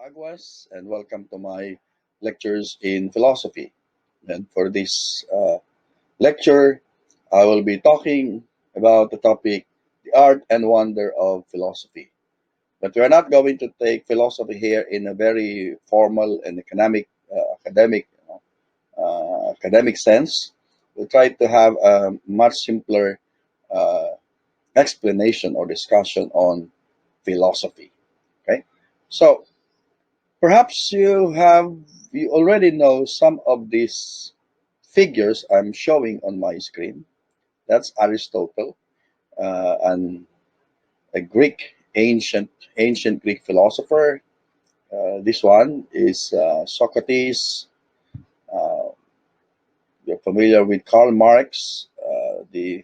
Aguas, and welcome to my lectures in philosophy. And for this lecture, I will be talking about the topic the art and wonder of philosophy. But we are not going to take philosophy here in a very formal and academic sense. We'll try to have a much simpler uh, explanation or discussion on philosophy. Okay, so perhaps you already know some of these figures I'm showing on my screen. That's Aristotle, and a Greek ancient Greek philosopher. This one is Socrates. Uh, you're familiar with Karl Marx, the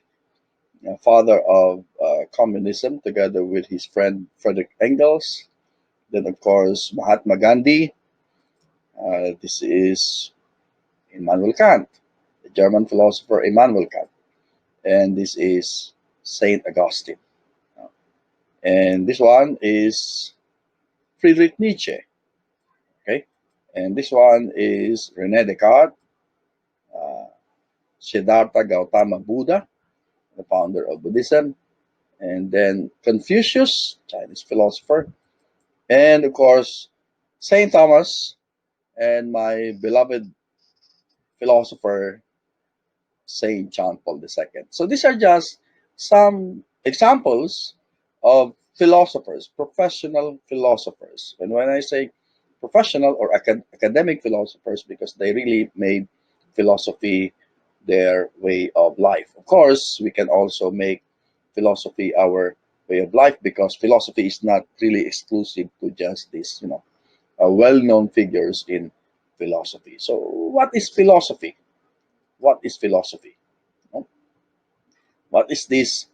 father of communism, together with his friend Frederick Engels. Then, of course, Mahatma Gandhi. This is Immanuel Kant, the German philosopher Immanuel Kant, and this is Saint Augustine. And this one is Friedrich Nietzsche. Okay, and this one is Rene Descartes, uh, Siddhartha Gautama Buddha, the founder of Buddhism, and then Confucius, Chinese philosopher, and of course Saint Thomas, and my beloved philosopher Saint John Paul II. So these are just some examples of philosophers, professional philosophers. And when I say professional or academic philosophers, because they really made philosophy their way of life. Of course, we can also make philosophy our way of life because philosophy is not really exclusive to just these, well-known figures in philosophy. So, what is philosophy? What is philosophy? What is this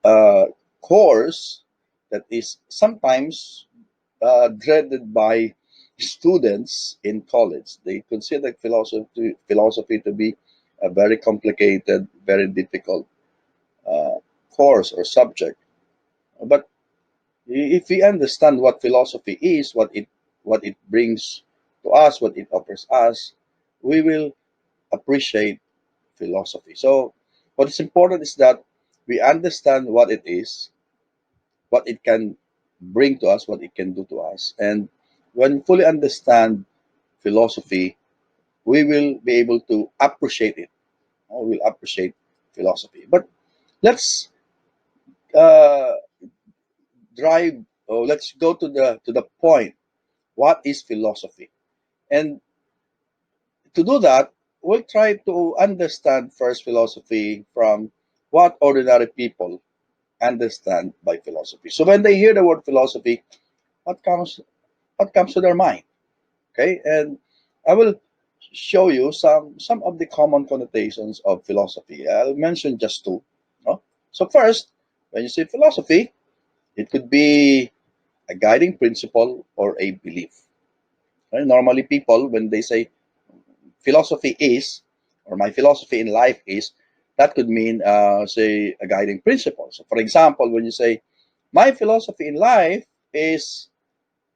uh, course that is sometimes dreaded by students in college? They consider philosophy to be a very complicated, very difficult uh, course or subject. But if we understand what philosophy is, what it brings to us, what it offers us, we will appreciate philosophy. So, what is important is that we understand what it is, what it can bring to us, what it can do to us. And when we fully understand philosophy, we will be able to appreciate it. We will appreciate philosophy. But let's uh, drive, or let's go to the point. What is philosophy? And to do that, we'll try to understand first philosophy from what ordinary people understand by philosophy. So when they hear the word philosophy, what comes what comes to their mind? Okay, and I will show you some of the common connotations of philosophy. I'll mention just two. No? So first, when you say philosophy, it could be a guiding principle or a belief. Okay? Normally, people when they say philosophy is, or my philosophy in life is, that could mean, say, a guiding principle. So, for example, when you say, my philosophy in life is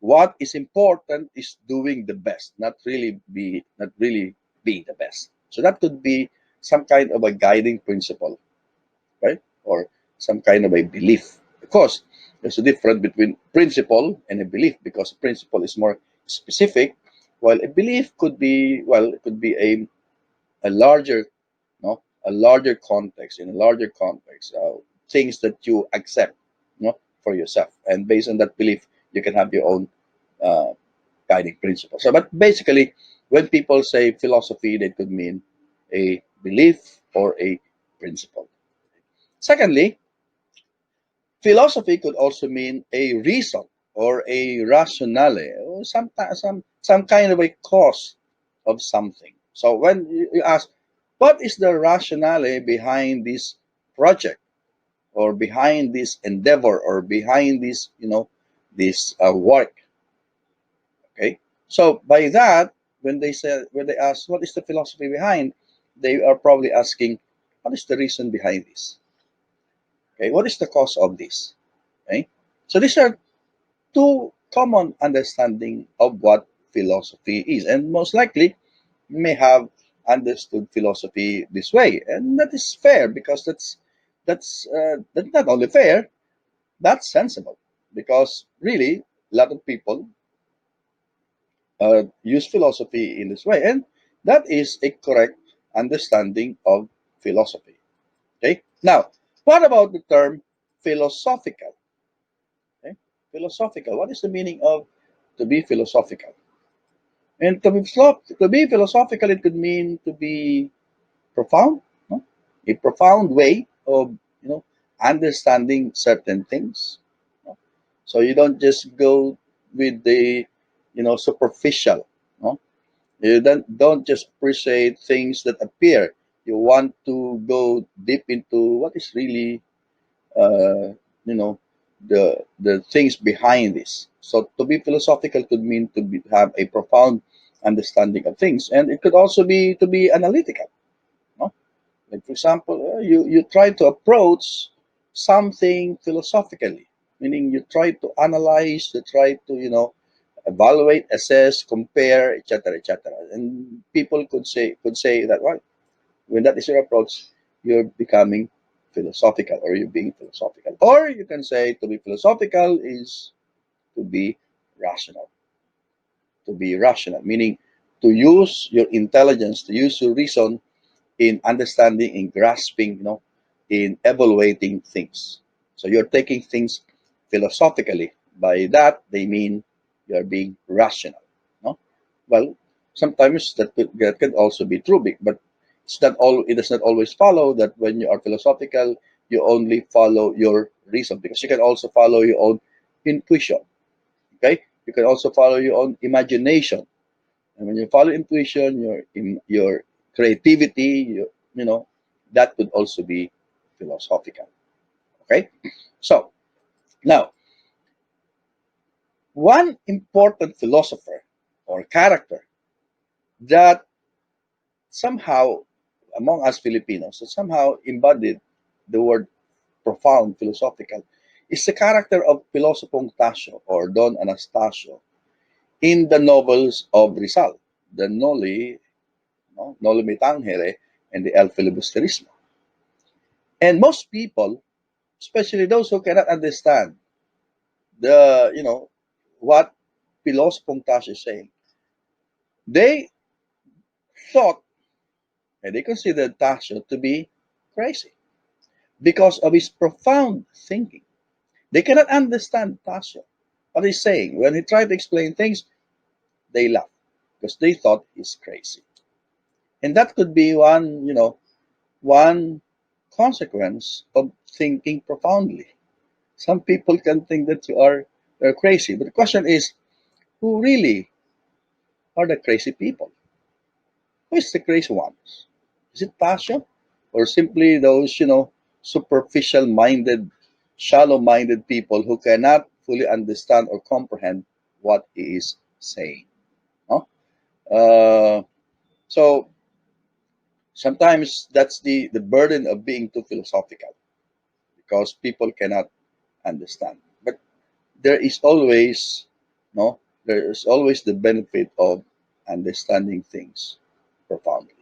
what is important is doing the best, not really being the best. So that could be some kind of a guiding principle, right? Or some kind of a belief. Of course, there's a difference between principle and a belief because a principle is more specific, while a belief could be, well, it could be a larger, no, a larger context, in a larger context, things that you accept, for yourself, and based on that belief, you can have your own uh, guiding principles. So, but basically, when people say philosophy, they could mean a belief or a principle. Secondly, philosophy could also mean a reason or a rationale, or some kind of a cause of something. So when you ask, what is the rationale behind this project, or behind this endeavor, or behind this work? Okay. So by that, when they ask what is the philosophy behind, they are probably asking, what is the reason behind this? Okay, what is the cause of this? Okay. So these are two common understanding of what philosophy is. And most likely, you may have understood philosophy this way, and that is fair because that's not only fair, that's sensible. Because really, a lot of people use philosophy in this way, and that is a correct understanding of philosophy. Okay. Now, what about the term philosophical? Okay? Philosophical. What is the meaning of to be philosophical? And to be philosophical, it could mean to be profound, no? A profound way of understanding certain things. No? So you don't just go with the superficial. No? You don't just appreciate things that appear. You want to go deep into what is really you know the things behind this. So to be philosophical could mean have a profound understanding of things, and it could also be to be analytical. No? Like for example, you try to approach something philosophically, meaning you try to analyze, you try to evaluate, assess, compare, etc., etc. And people could say that, well, when that is your approach, you're becoming philosophical, or you're being philosophical. Or you can say to be philosophical is to be rational. To be rational, meaning to use your intelligence, to use your reason in understanding, in grasping, in evaluating things. So you're taking things philosophically. By that, they mean you're being rational. No? Well, sometimes that can also be true, but it's not all. It does not always follow that when you are philosophical, you only follow your reason, because you can also follow your own intuition. Okay, you can also follow your own imagination, and when you follow intuition, your creativity, that could also be philosophical. Okay, so now one important philosopher or character that somehow among us Filipinos that somehow embodied the word profound philosophical is the character of Pilosopong Tasio or Don Anastasio in the novels of Rizal, the Noli, no, Noli Me Tangere, and the El Filibusterismo. And most people, especially those who cannot understand what Pilosopong Tasio is saying, they thought and they considered Tasio to be crazy because of his profound thinking. They cannot understand Tasio, what he's saying. When he tried to explain things, they laugh because they thought he's crazy. And that could be one consequence of thinking profoundly. Some people can think that you're crazy, but the question is, who really are the crazy people? Who is the crazy ones? Is it Tasha, or simply those superficial-minded, shallow-minded people who cannot fully understand or comprehend what he is saying? No? So sometimes that's the burden of being too philosophical, because people cannot understand. But there is always no there is always the benefit of understanding things profoundly.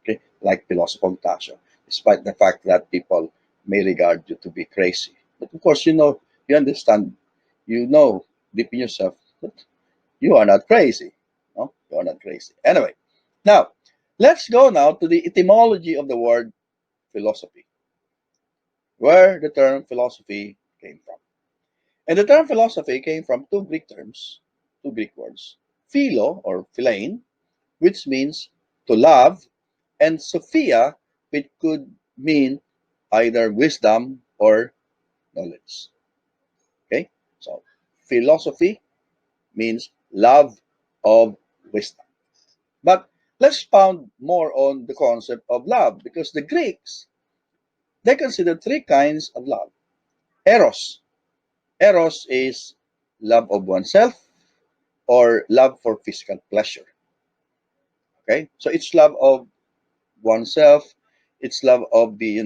Okay, like philosopher Tasha, despite the fact that people may regard you to be crazy, but of course you understand, deep in yourself that you are not crazy. No, you are not crazy. Anyway, now let's go now to the etymology of the word philosophy, where the term philosophy came from. And the term philosophy came from two Greek words, philo or philein, which means to love, and sophia, which could mean either wisdom or knowledge. Okay, so philosophy means love of wisdom. But let's pound more on the concept of love, because the Greeks, they consider three kinds of love. Eros. Eros is love of oneself or love for physical pleasure. Okay, so it's love of oneself, it's love of the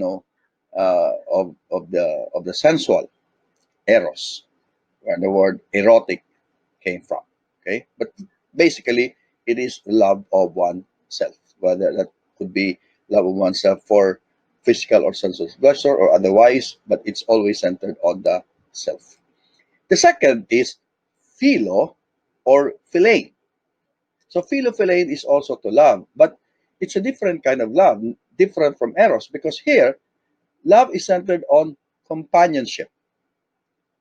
of the sensual, eros, where the word erotic came from. Okay, but basically, it is love of oneself, whether that could be love of oneself for physical or sensual pleasure or otherwise, but it's always centered on the self. The second is philo or philein. So philophilane is also to love, but it's a different kind of love, different from eros, because here love is centered on companionship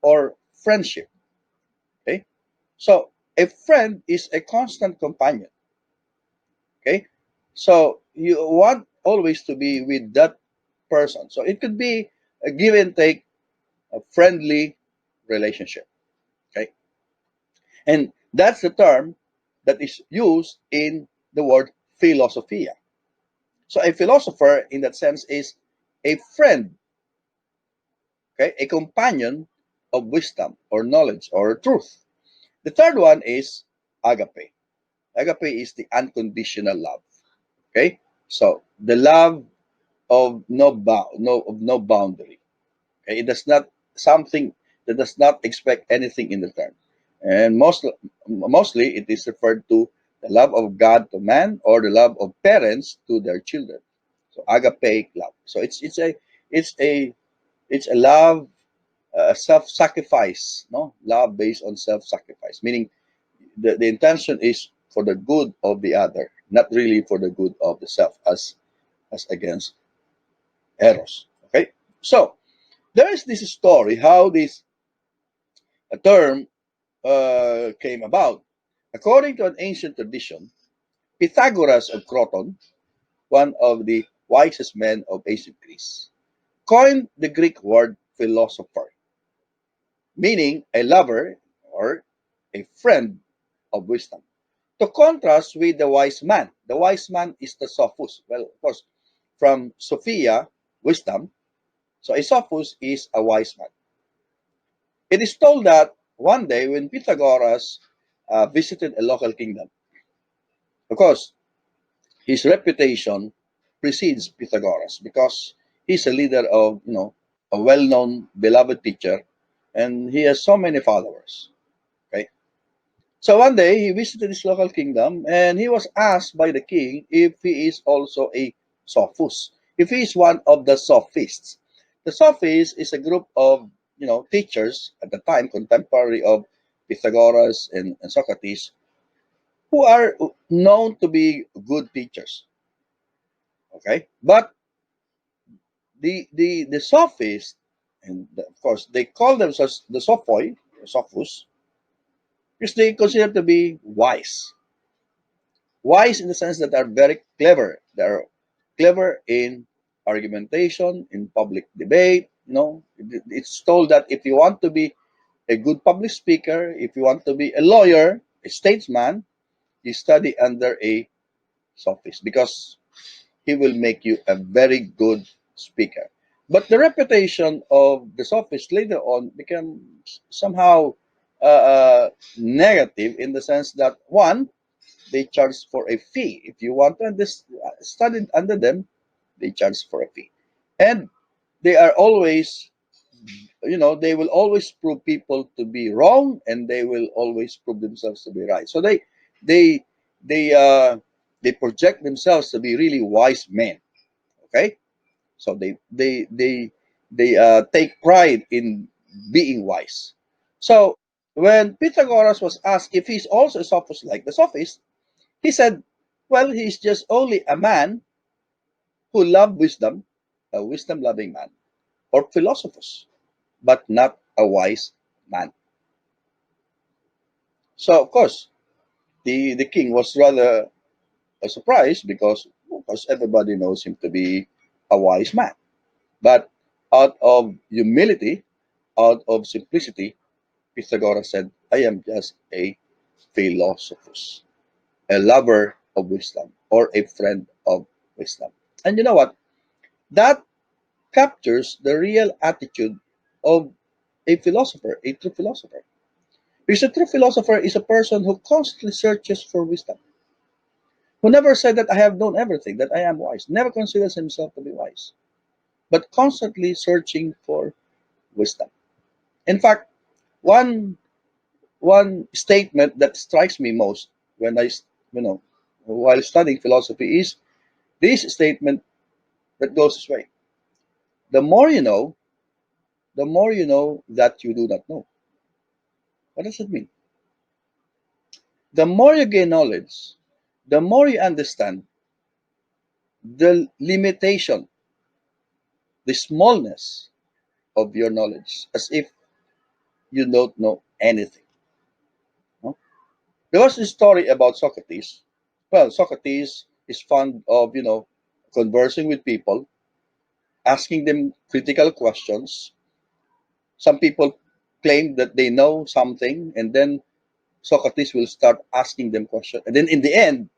or friendship. Okay, so a friend is a constant companion. Okay, so you want always to be with that person. So it could be a give and take, a friendly relationship. Okay, and that's the term that is used in the word philosophia. So a philosopher in that sense is a friend, okay, a companion of wisdom or knowledge or truth. The third one is agape. Agape is the unconditional love. Okay, so the love of no boundary. Okay, it does not something that does not expect anything in return, and mostly it is referred to the love of God to man or the love of parents to their children. So agape love. So it's a it's a love, self-sacrifice, no love based on self-sacrifice, meaning the intention is for the good of the other, not really for the good of the self, as against eros. Okay, so there is this story how this term came about. According to an ancient tradition, Pythagoras of Croton, one of the wisest men of ancient Greece, coined the Greek word philosopher, meaning a lover or a friend of wisdom. To contrast with the wise man, the wise man is the sophist. Well, of course, from Sophia, wisdom, so a sophist is a wise man. It is told that one day when Pythagoras visited a local kingdom, of course, his reputation precedes Pythagoras because he's a leader of, a well-known, beloved teacher, and he has so many followers. Okay, so one day he visited his local kingdom, and he was asked by the king if he is also a sophist, if he is one of the sophists. The sophists is a group of, teachers at the time, contemporary of Pythagoras and Socrates, who are known to be good teachers. Okay, but the sophists, and of course they call themselves the sophoi, sophos, because they consider to be wise. Wise in the sense that they're very clever. They're clever in argumentation, in public debate. It's told that if you want to be a good public speaker, if you want to be a lawyer, a statesman, you study under a sophist because he will make you a very good speaker. But the reputation of the sophist later on becomes somehow negative in the sense that one, they charge for a fee. If you want to study under them, they charge for a fee. And they are always, they will always prove people to be wrong, and they will always prove themselves to be right. So they, they, uh, they project themselves to be really wise men. Okay, so they take pride in being wise. So when Pythagoras was asked if he's also a sophist like the sophists, he said, well, he's just only a man who loved wisdom, a wisdom loving man, or philosophers, but not a wise man. So, of course, the king was rather surprised because, of course, everybody knows him to be a wise man. But out of humility, out of simplicity, Pythagoras said, I am just a philosophus, a lover of wisdom, or a friend of wisdom. And you know what? That captures the real attitude of a philosopher, a true philosopher. Because a true philosopher is a person who constantly searches for wisdom, who never said that I have known everything, that I am wise, never considers himself to be wise, but constantly searching for wisdom. In fact, one one statement that strikes me most when you know, while studying philosophy is this statement that goes this way: the more you know, the more you know that you do not know. What does it mean? The more you gain knowledge, the more you understand the limitation, the smallness of your knowledge, as if you don't know anything. No? There was a story about Socrates. Well, Socrates is fond of, conversing with people, asking them critical questions. Some people claim that they know something, and then Socrates will start asking them questions. And then in the end,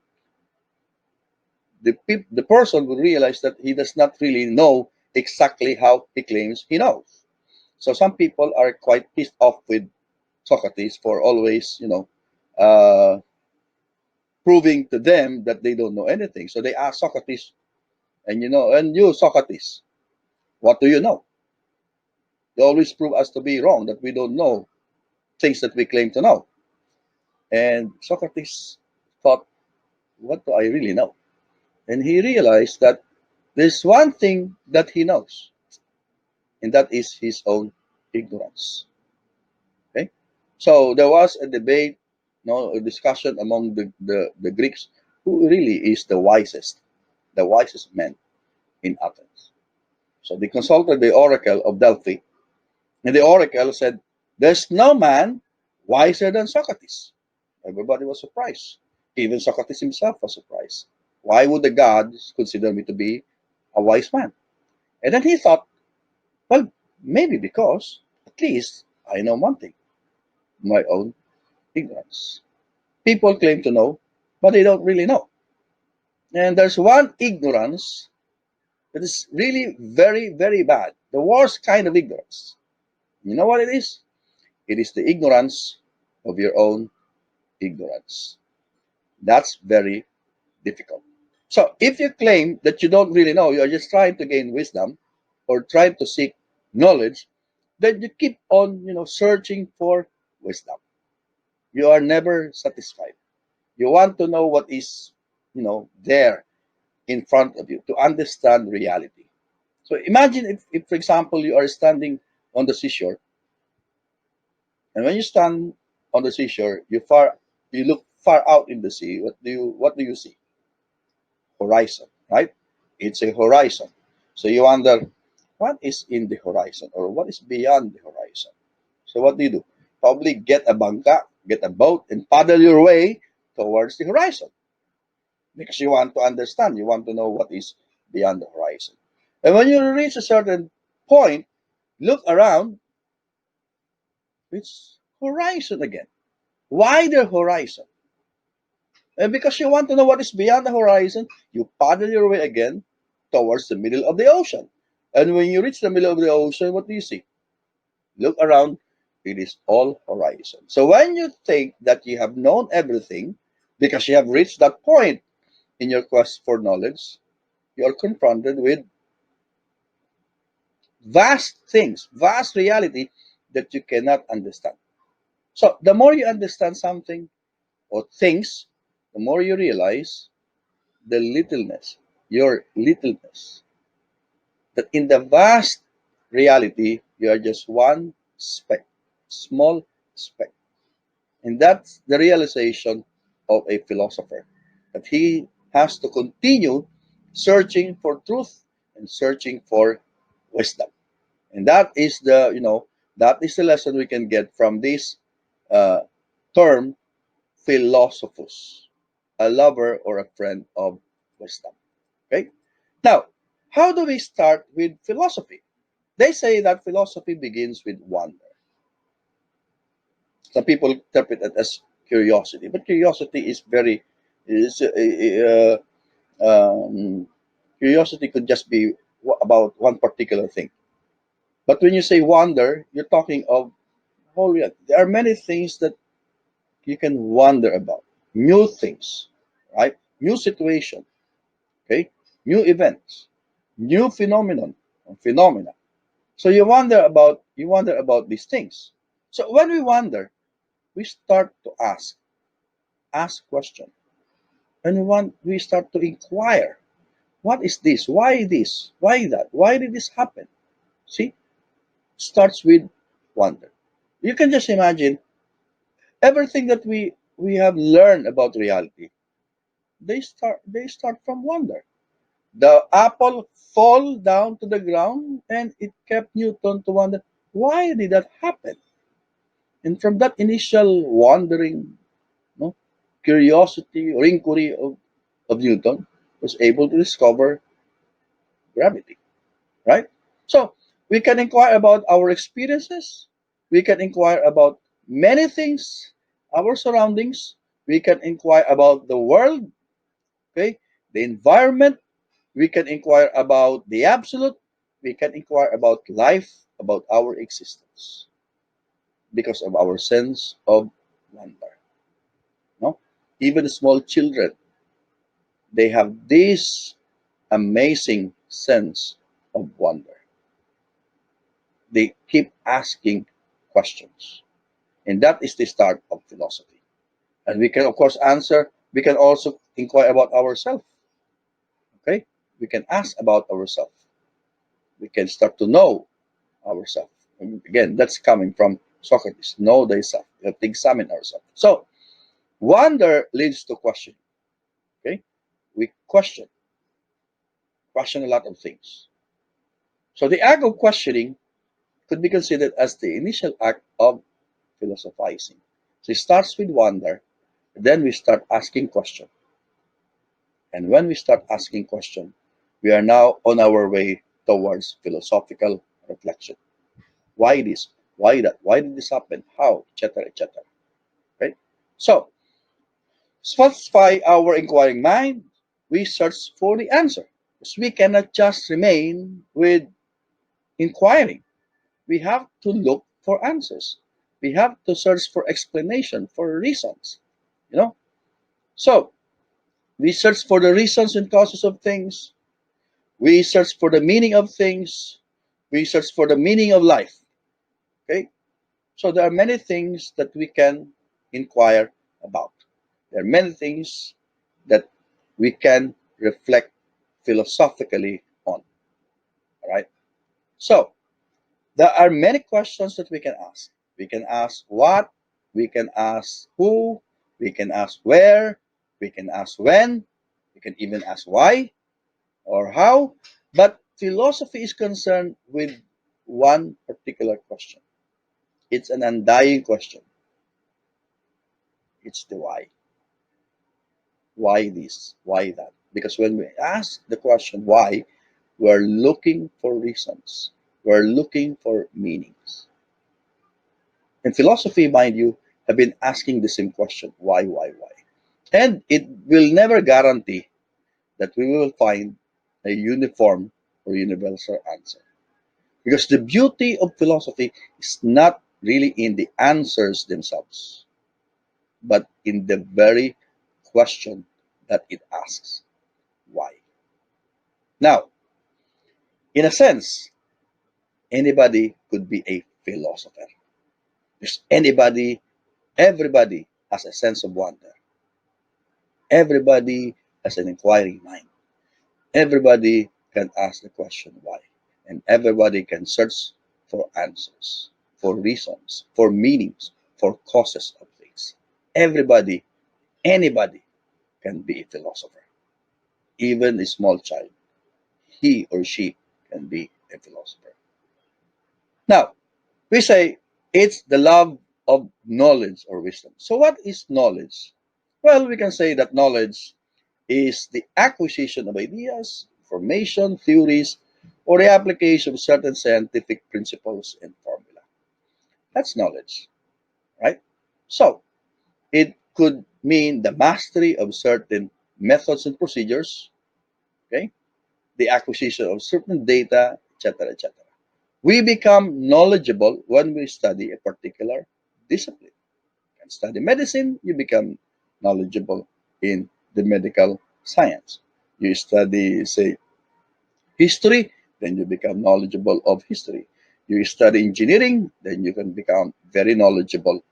the person will realize that he does not really know exactly how he claims he knows. So some people are quite pissed off with Socrates for always, uh, proving to them that they don't know anything. So they ask Socrates, and you, Socrates, what do you know? You always prove us to be wrong, that we don't know things that we claim to know. And Socrates thought, what do I really know? And he realized that there's one thing that he knows, and that is his own ignorance. Okay? So there was a debate, a discussion among the Greeks, who really is the wisest man in Athens. So they consulted the oracle of Delphi, and the oracle said, there's no man wiser than Socrates. Everybody was surprised. Even Socrates himself was surprised. Why would the gods consider me to be a wise man? And then he thought, well, maybe because at least I know one thing, my own ignorance. People claim to know, but they don't really know. And there's one ignorance that is really very, very bad. The worst kind of ignorance. You know what it is? It is the ignorance of your own ignorance. That's very difficult. So if you claim that you don't really know, you're just trying to gain wisdom or trying to seek knowledge, then you keep on, searching for wisdom. You are never satisfied. You want to know what is, there in front of you to understand reality. So imagine if for example, you are standing on the seashore, and when you stand on the seashore, you look far out in the sea. What do you see? Horizon, right? It's a horizon. So you wonder what is in the horizon or what is beyond the horizon. So what do? Probably get a bangka, get a boat, and paddle your way towards the horizon because you want to understand, you want to know what is beyond the horizon. And when you reach a certain point, look around, it's horizon again. Wider horizon. And because you want to know what is beyond the horizon, you paddle your way again towards the middle of the ocean. And when you reach the middle of the ocean, what do you see? Look around, it is all horizon. So when you think that you have known everything because you have reached that point in your quest for knowledge, you are confronted with vast things, vast reality that you cannot understand. So the more you understand something or things, the more you realize the littleness, your littleness, that in the vast reality, you are just one speck, small speck. And that's the realization of a philosopher, that he has to continue searching for truth and searching for wisdom. And that is the lesson we can get from this uh, term, philosophus, a lover or a friend of wisdom. Okay? Now, how do we start with philosophy? They say that philosophy begins with wonder. Some people interpret it as curiosity, but curiosity is um, curiosity could just be about one particular thing. But when you say wonder, you're talking of whole. There are many things that you can wonder about. New things, right? New situation, okay? New events, new phenomena. So you wonder about these things. So when we wonder, we start to ask question, and we start to inquire. What is this? Why this? Why that? Why did this happen? See, starts with wonder. You can just imagine everything that we have learned about reality. They start from wonder. The apple fall down to the ground, and it kept Newton to wonder why did that happen. And from that initial wandering, no, curiosity or inquiry of Newton, was able to discover gravity. Right? So we can inquire about our experiences. We can inquire about many things, our surroundings. We can inquire about the world, okay, the environment. We can inquire about the absolute. We can inquire about life, about our existence, because of our sense of wonder. No, even small children, they have this amazing sense of wonder. They keep asking questions. And that is the start of philosophy. And we can, of course, answer, we can also inquire about ourselves. Okay? We can ask about ourselves. We can start to know ourselves. And again, that's coming from Socrates. Know thyself. We have to examine ourselves. So, wonder leads to question. Okay? We question a lot of things. So, the act of questioning could be considered as the initial act of philosophizing. So, it starts with wonder. Then we start asking questions. And when we start asking questions, we are now on our way towards philosophical reflection. Why this? Why that? Why did this happen? How? Etc. etc. Right? So, satisfy our inquiring mind, we search for the answer. Because we cannot just remain with inquiring. We have to look for answers. We have to search for explanation, for reasons. You know? So, we search for the reasons and causes of things. We search for the meaning of things. We search for the meaning of life. Okay? So there are many things that we can inquire about. There are many things that we can reflect philosophically on. All right? So there are many questions that we can ask. We can ask what, we can ask who, we can ask where, we can ask when, we can even ask why or how. But philosophy is concerned with one particular question. It's an undying question. It's the why. Why this? Why that? Because when we ask the question why, we're looking for reasons. We're looking for meanings. And philosophy, mind you, have been asking the same question why? And it will never guarantee that we will find a uniform or universal answer. Because the beauty of philosophy is not really in the answers themselves, but in the very question that it asks why. Now, in a sense, anybody could be a philosopher. Because everybody has a sense of wonder. Everybody has an inquiring mind. Everybody can ask the question why. And everybody can search for answers, for reasons, for meanings, for causes of things. Everybody, anybody can be a philosopher. Even a small child, he or she can be a philosopher. Now, we say it's the love of knowledge or wisdom. So, what is knowledge? Well, we can say that knowledge is the acquisition of ideas, information, theories, or the application of certain scientific principles and formula. That's knowledge, right? So, it could mean the mastery of certain methods and procedures, okay? The acquisition of certain data, etc., etc. We become knowledgeable when we study a particular discipline. You can study medicine, you become knowledgeable in the medical science. You study, say, history, then you become knowledgeable of history. You study engineering, then you can become very knowledgeable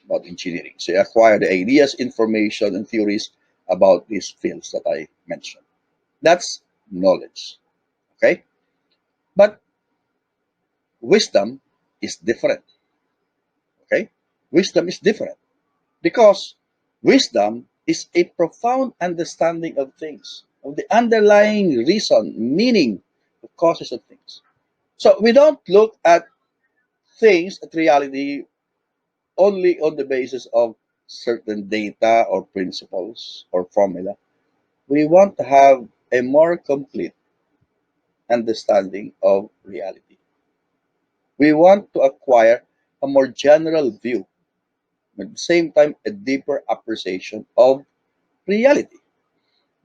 about engineering. So you acquire the ideas, information, and theories about these fields that I mentioned. That's knowledge. Okay? But wisdom is different. Okay? Wisdom is different because wisdom is a profound understanding of things, of the underlying reason, meaning, the causes of things. So we don't look at things, at reality, only on the basis of certain data or principles or formula. We want to have a more complete understanding of reality. We want to acquire a more general view, but at the same time, a deeper appreciation of reality.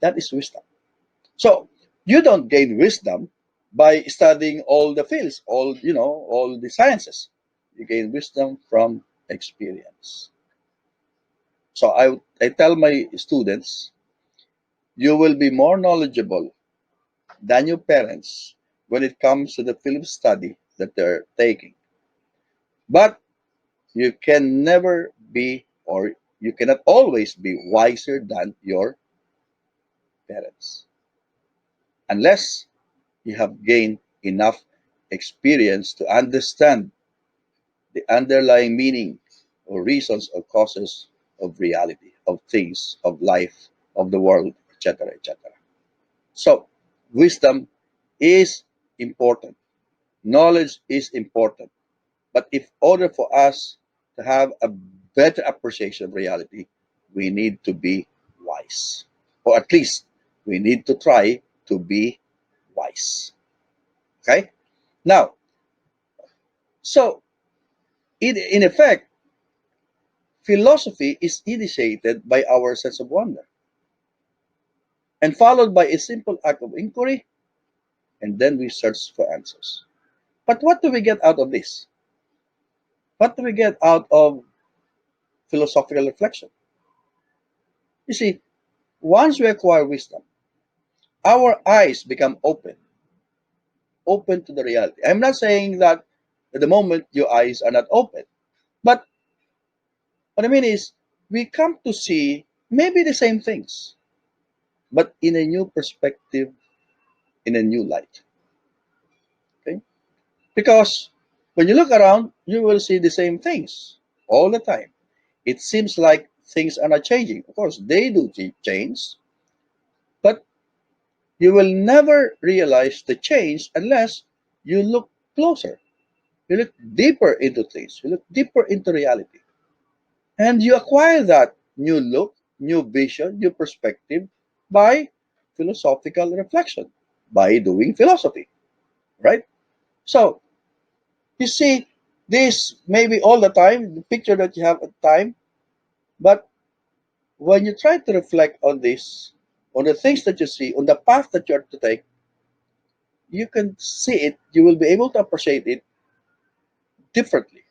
That is wisdom. So you don't gain wisdom by studying all the fields, all the sciences. You gain wisdom from experience. So I tell my students, you will be more knowledgeable than your parents when it comes to the field of study that they're taking. But you can never be, or you cannot always be wiser than your parents unless you have gained enough experience to understand the underlying meaning or reasons or causes of reality, of things, of life, of the world, etc., etc. So, wisdom is important, knowledge is important. But if order for us to have a better appreciation of reality, we need to be wise. Or at least we need to try to be wise. Okay? Now, so in effect, philosophy is initiated by our sense of wonder and followed by a simple act of inquiry, and then we search for answers. But what do we get out of this? What do we get out of philosophical reflection? You see, once we acquire wisdom, our eyes become open to the reality. I'm not saying that at the moment your eyes are not open, but what I mean is we come to see maybe the same things, but in a new perspective, in a new light. Okay? Because when you look around, you will see the same things all the time. It seems like things are not changing. Of course, they do change, but you will never realize the change unless you look closer. You look deeper into things. You look deeper into reality. And you acquire that new look, new vision, new perspective by philosophical reflection, by doing philosophy, right? So, you see this maybe all the time, the picture that you have at the time, but when you try to reflect on this, on the things that you see, on the path that you are to take, you can see it, you will be able to appreciate it differently.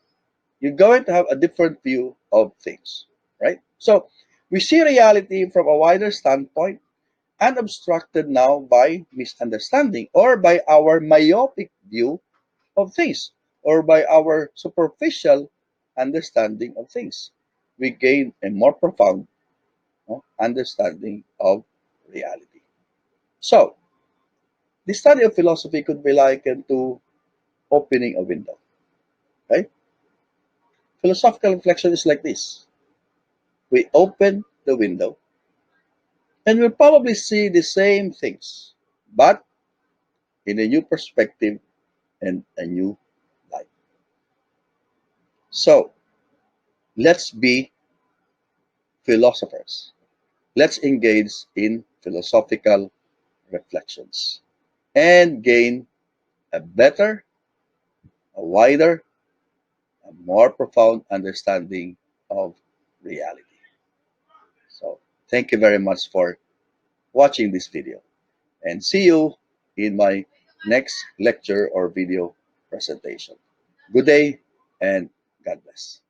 You're going to have a different view of things, right? So we see reality from a wider standpoint, unobstructed now by misunderstanding or by our myopic view of things or by our superficial understanding of things. We gain a more profound, understanding of reality. So, the study of philosophy could be likened to opening a window. Right? Philosophical reflection is like this: we open the window and we'll probably see the same things, but in a new perspective and a new light. So let's be philosophers. Let's engage in philosophical reflections and gain a better, a wider, a more profound understanding of reality. So thank you very much for watching this video and see you in my next lecture or video presentation. Good day and God bless.